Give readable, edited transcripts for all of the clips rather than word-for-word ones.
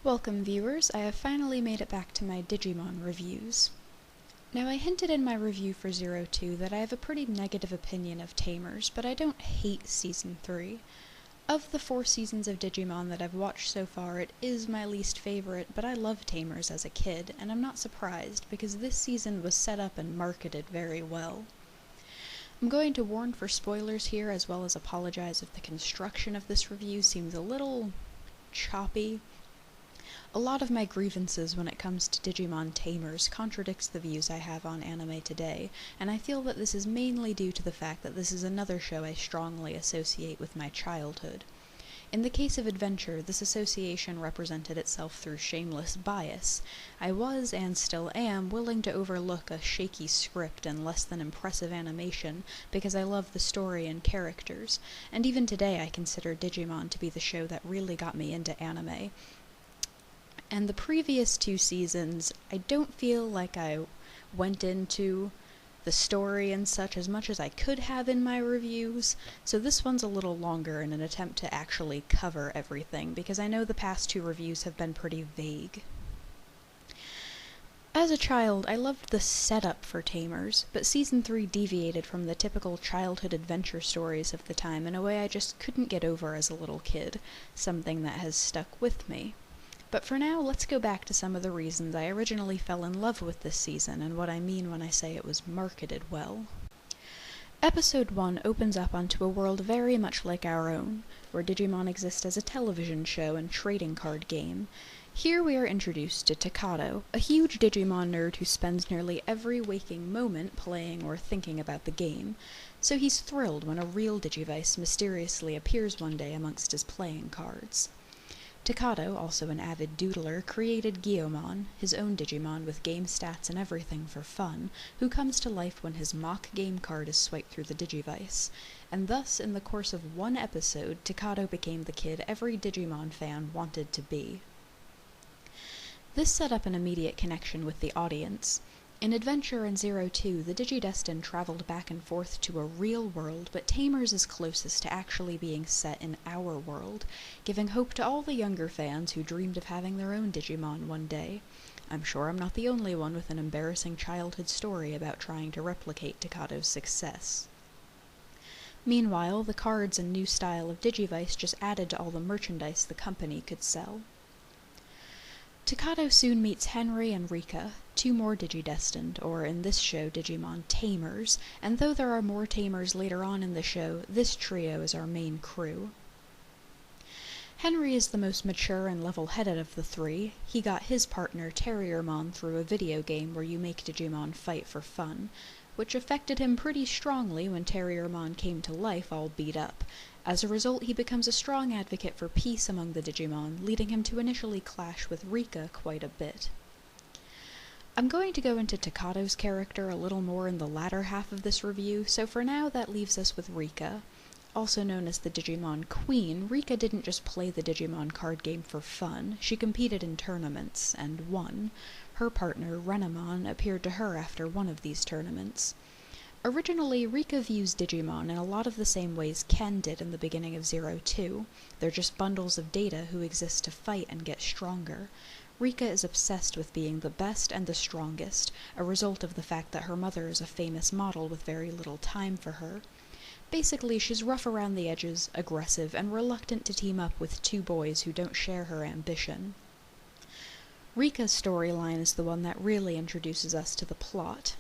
Welcome viewers, I have finally made it back to my Digimon reviews. Now I hinted in my review for 02 that I have a pretty negative opinion of Tamers, but I don't hate Season 3. Of the 4 seasons of Digimon that I've watched so far, it is my least favorite, but I loved Tamers as a kid, and I'm not surprised because this season was set up and marketed very well. I'm going to warn for spoilers here as well as apologize if the construction of this review seems a little choppy. A lot of my grievances when it comes to Digimon Tamers contradicts the views I have on anime today, and I feel that this is mainly due to the fact that this is another show I strongly associate with my childhood. In the case of Adventure, this association represented itself through shameless bias. I was, and still am, willing to overlook a shaky script and less than impressive animation because I love the story and characters, and even today I consider Digimon to be the show that really got me into anime. And the previous 2 seasons, I don't feel like I went into the story and such as much as I could have in my reviews, so this one's a little longer in an attempt to actually cover everything, because I know the past 2 reviews have been pretty vague. As a child, I loved the setup for Tamers, but Season 3 deviated from the typical childhood adventure stories of the time in a way I just couldn't get over as a little kid, something that has stuck with me. But for now, let's go back to some of the reasons I originally fell in love with this season and what I mean when I say it was marketed well. Episode 1 opens up onto a world very much like our own, where Digimon exist as a television show and trading card game. Here we are introduced to Takato, a huge Digimon nerd who spends nearly every waking moment playing or thinking about the game, so he's thrilled when a real Digivice mysteriously appears one day amongst his playing cards. Takato, also an avid doodler, created Gyomon, his own Digimon with game stats and everything for fun, who comes to life when his mock game card is swiped through the Digivice, and thus, in the course of 1 episode, Takato became the kid every Digimon fan wanted to be. This set up an immediate connection with the audience. In Adventure and 02, the Digidestined traveled back and forth to a real world, but Tamers is closest to actually being set in our world, giving hope to all the younger fans who dreamed of having their own Digimon one day. I'm sure I'm not the only one with an embarrassing childhood story about trying to replicate Takato's success. Meanwhile, the cards and new style of Digivice just added to all the merchandise the company could sell. Takato soon meets Henry and Rika, 2 more Digidestined, or in this show Digimon Tamers, and though there are more Tamers later on in the show, this trio is our main crew. Henry is the most mature and level-headed of the 3. He got his partner Terriermon through a video game where you make Digimon fight for fun, which affected him pretty strongly when Terriermon came to life all beat up. As a result, he becomes a strong advocate for peace among the Digimon, leading him to initially clash with Rika quite a bit. I'm going to go into Takato's character a little more in the latter half of this review, so for now that leaves us with Rika. Also known as the Digimon Queen, Rika didn't just play the Digimon card game for fun, she competed in tournaments, and won. Her partner, Renamon, appeared to her after one of these tournaments. Originally, Rika views Digimon in a lot of the same ways Ken did in the beginning of 02. They're just bundles of data who exist to fight and get stronger. Rika is obsessed with being the best and the strongest, a result of the fact that her mother is a famous model with very little time for her. Basically, she's rough around the edges, aggressive, and reluctant to team up with 2 boys who don't share her ambition. Rika's storyline is the one that really introduces us to the plot.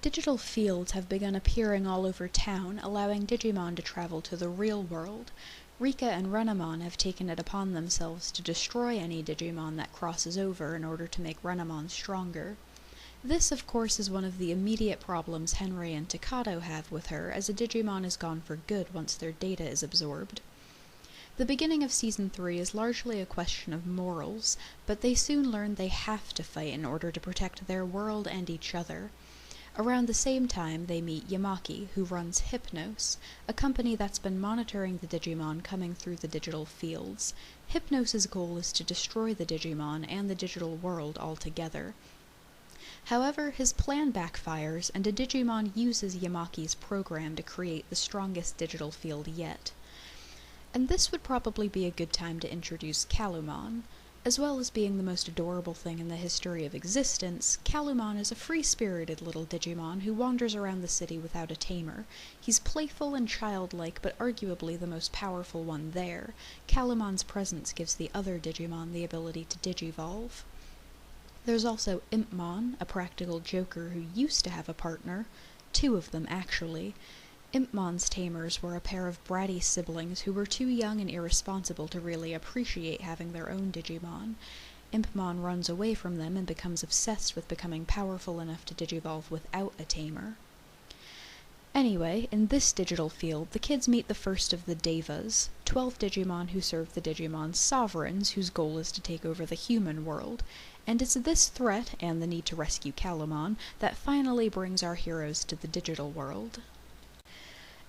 Digital fields have begun appearing all over town, allowing Digimon to travel to the real world. Rika and Renamon have taken it upon themselves to destroy any Digimon that crosses over in order to make Renamon stronger. This, of course, is one of the immediate problems Henry and Takato have with her, as a Digimon is gone for good once their data is absorbed. The beginning of Season 3 is largely a question of morals, but they soon learn they have to fight in order to protect their world and each other. Around the same time, they meet Yamaki, who runs Hypnos, a company that's been monitoring the Digimon coming through the digital fields. Hypnos' goal is to destroy the Digimon and the digital world altogether. However, his plan backfires, and a Digimon uses Yamaki's program to create the strongest digital field yet. And this would probably be a good time to introduce Calumon. As well as being the most adorable thing in the history of existence, Calumon is a free-spirited little Digimon who wanders around the city without a tamer. He's playful and childlike, but arguably the most powerful one there. Calumon's presence gives the other Digimon the ability to digivolve. There's also Impmon, a practical joker who used to have a partner. 2 of them, actually. Impmon's tamers were a pair of bratty siblings who were too young and irresponsible to really appreciate having their own Digimon. Impmon runs away from them and becomes obsessed with becoming powerful enough to digivolve without a tamer. Anyway, in this digital field, the kids meet the first of the Devas, 12 Digimon who serve the Digimon's sovereigns, whose goal is to take over the human world. And it's this threat, and the need to rescue Calumon, that finally brings our heroes to the digital world.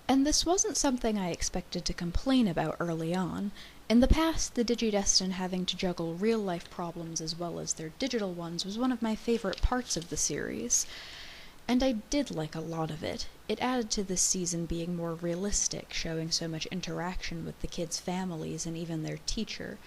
And this wasn't something I expected to complain about early on. In the past, the Digidestined having to juggle real-life problems as well as their digital ones was one of my favorite parts of the series. And I did like a lot of it. It added to this season being more realistic, showing so much interaction with the kids' families and even their teacher.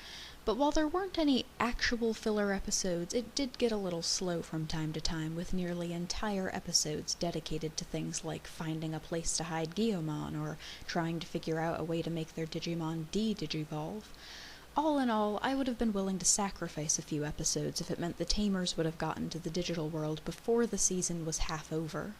But while there weren't any actual filler episodes, it did get a little slow from time to time, with nearly entire episodes dedicated to things like finding a place to hide Guillaumon, or trying to figure out a way to make their Digimon de-digivolve. All in all, I would have been willing to sacrifice a few episodes if it meant the Tamers would have gotten to the digital world before the season was half over.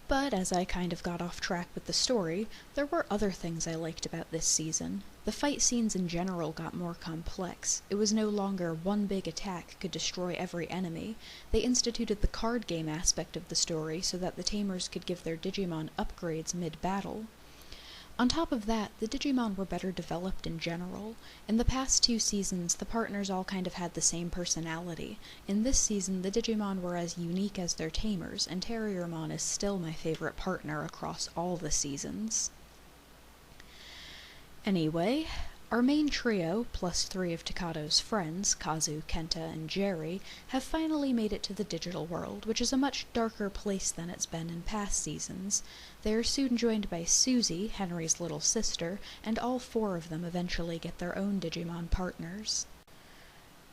But as I kind of got off track with the story, there were other things I liked about this season. The fight scenes in general got more complex. It was no longer one big attack could destroy every enemy. They instituted the card game aspect of the story so that the Tamers could give their Digimon upgrades mid-battle. On top of that, the Digimon were better developed in general. In the past 2 seasons, the partners all kind of had the same personality. In this season, the Digimon were as unique as their tamers, and Terriermon is still my favorite partner across all the seasons. Anyway, our main trio, plus 3 of Takado's friends, Kazu, Kenta, and Jerry, have finally made it to the digital world, which is a much darker place than it's been in past seasons. They are soon joined by Susie, Henry's little sister, and all 4 of them eventually get their own Digimon partners.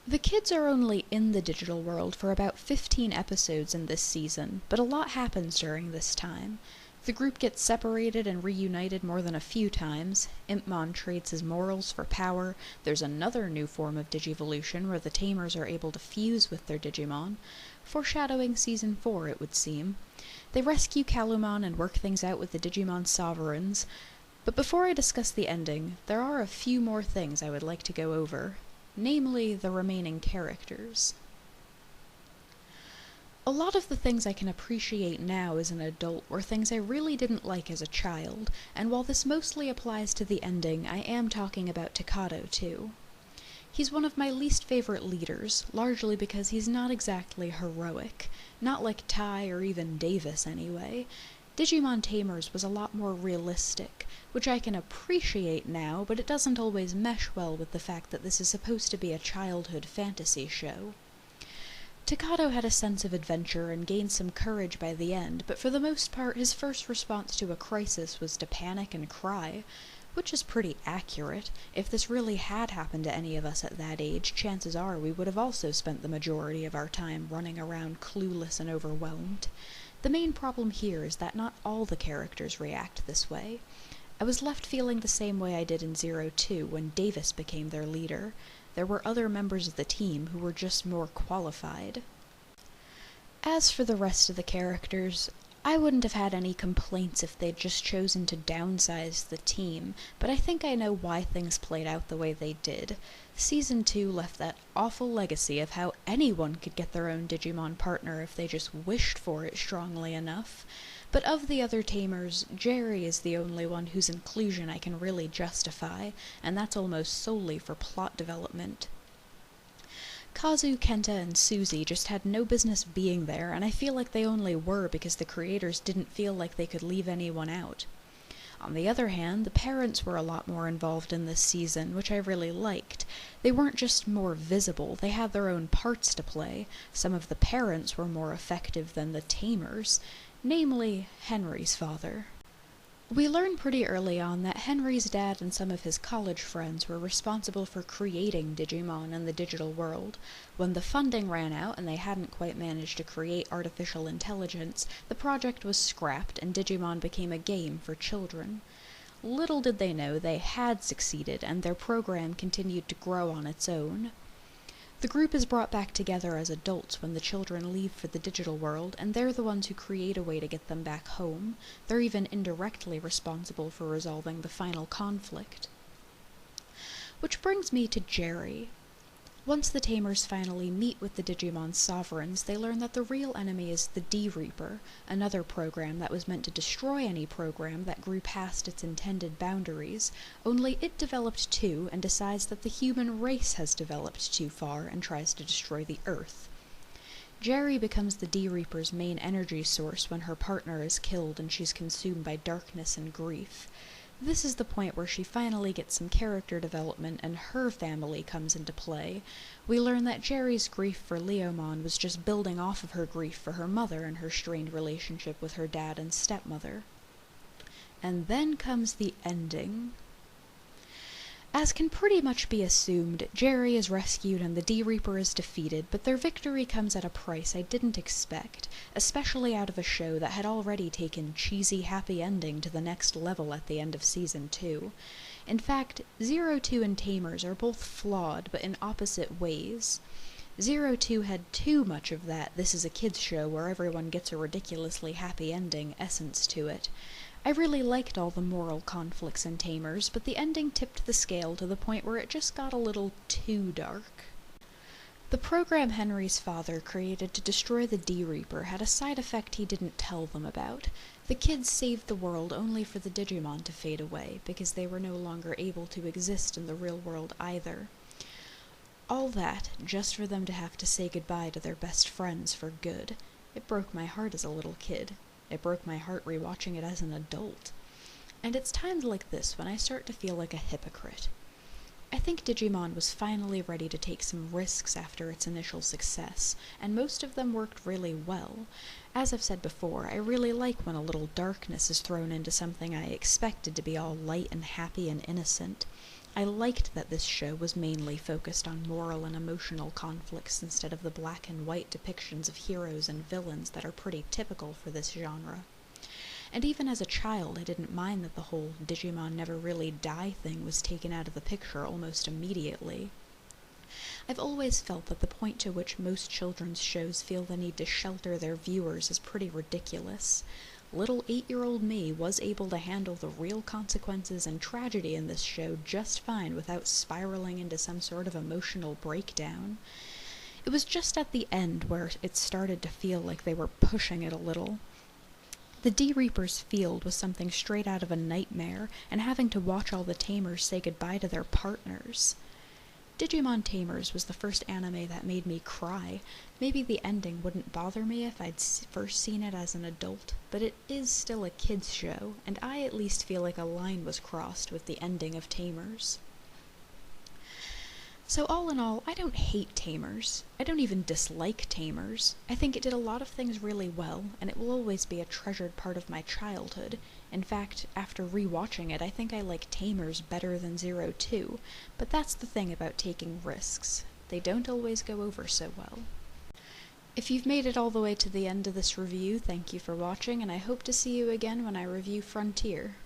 The kids are only in the digital world for about 15 episodes in this season, but a lot happens during this time. The group gets separated and reunited more than a few times. Impmon trades his morals for power. There's another new form of Digivolution where the Tamers are able to fuse with their Digimon. Foreshadowing Season 4, it would seem. They rescue Calumon and work things out with the Digimon sovereigns. But before I discuss the ending, there are a few more things I would like to go over. Namely, the remaining characters. A lot of the things I can appreciate now as an adult were things I really didn't like as a child, and while this mostly applies to the ending, I am talking about Takado too. He's one of my least favorite leaders, largely because he's not exactly heroic. Not like Tai or even Davis, anyway. Digimon Tamers was a lot more realistic, which I can appreciate now, but it doesn't always mesh well with the fact that this is supposed to be a childhood fantasy show. Takado had a sense of adventure and gained some courage by the end, but for the most part his first response to a crisis was to panic and cry, which is pretty accurate. If this really had happened to any of us at that age, chances are we would have also spent the majority of our time running around clueless and overwhelmed. The main problem here is that not all the characters react this way. I was left feeling the same way I did in 02 when Davis became their leader. There were other members of the team who were just more qualified. As for the rest of the characters, I wouldn't have had any complaints if they'd just chosen to downsize the team, but I think I know why things played out the way they did. Season 2 left that awful legacy of how anyone could get their own Digimon partner if they just wished for it strongly enough. But of the other Tamers, Jerry is the only one whose inclusion I can really justify, and that's almost solely for plot development. Kazu, Kenta, and Susie just had no business being there, and I feel like they only were because the creators didn't feel like they could leave anyone out. On the other hand, the parents were a lot more involved in this season, which I really liked. They weren't just more visible, they had their own parts to play. Some of the parents were more effective than the Tamers. Namely, Henry's father. We learn pretty early on that Henry's dad and some of his college friends were responsible for creating Digimon in the digital world. When the funding ran out and they hadn't quite managed to create artificial intelligence, the project was scrapped and Digimon became a game for children. Little did they know they had succeeded, and their program continued to grow on its own. The group is brought back together as adults when the children leave for the digital world, and they're the ones who create a way to get them back home. They're even indirectly responsible for resolving the final conflict. Which brings me to Jerry. Once the Tamers finally meet with the Digimon sovereigns, they learn that the real enemy is the D-Reaper, another program that was meant to destroy any program that grew past its intended boundaries, only it developed too and decides that the human race has developed too far and tries to destroy the Earth. Jerry becomes the D-Reaper's main energy source when her partner is killed and she's consumed by darkness and grief. This is the point where she finally gets some character development and her family comes into play. We learn that Jerry's grief for Leomon was just building off of her grief for her mother and her strained relationship with her dad and stepmother. And then comes the ending. As can pretty much be assumed, Jerry is rescued and the D-Reaper is defeated, but their victory comes at a price I didn't expect, especially out of a show that had already taken cheesy happy ending to the next level at the end of Season 2. In fact, 02 and Tamers are both flawed, but in opposite ways. 02 had too much of that "this is a kids show where everyone gets a ridiculously happy ending" essence to it. I really liked all the moral conflicts in Tamers, but the ending tipped the scale to the point where it just got a little too dark. The program Henry's father created to destroy the D-Reaper had a side effect he didn't tell them about. The kids saved the world only for the Digimon to fade away, because they were no longer able to exist in the real world either. All that, just for them to have to say goodbye to their best friends for good. It broke my heart as a little kid. It broke my heart rewatching it as an adult. And it's times like this when I start to feel like a hypocrite. I think Digimon was finally ready to take some risks after its initial success, and most of them worked really well. As I've said before, I really like when a little darkness is thrown into something I expected to be all light and happy and innocent. I liked that this show was mainly focused on moral and emotional conflicts instead of the black and white depictions of heroes and villains that are pretty typical for this genre. And even as a child, I didn't mind that the whole Digimon never really die thing was taken out of the picture almost immediately. I've always felt that the point to which most children's shows feel the need to shelter their viewers is pretty ridiculous. Little 8-year-old me was able to handle the real consequences and tragedy in this show just fine without spiraling into some sort of emotional breakdown. It was just at the end where it started to feel like they were pushing it a little. The D-Reaper's field was something straight out of a nightmare, and having to watch all the Tamers say goodbye to their partners. Digimon Tamers was the first anime that made me cry. Maybe the ending wouldn't bother me if I'd first seen it as an adult, but it is still a kids' show, and I at least feel like a line was crossed with the ending of Tamers. So all in all, I don't hate Tamers. I don't even dislike Tamers. I think it did a lot of things really well, and it will always be a treasured part of my childhood. In fact, after rewatching it, I think I like Tamers better than 02, but that's the thing about taking risks. They don't always go over so well. If you've made it all the way to the end of this review, thank you for watching, and I hope to see you again when I review Frontier.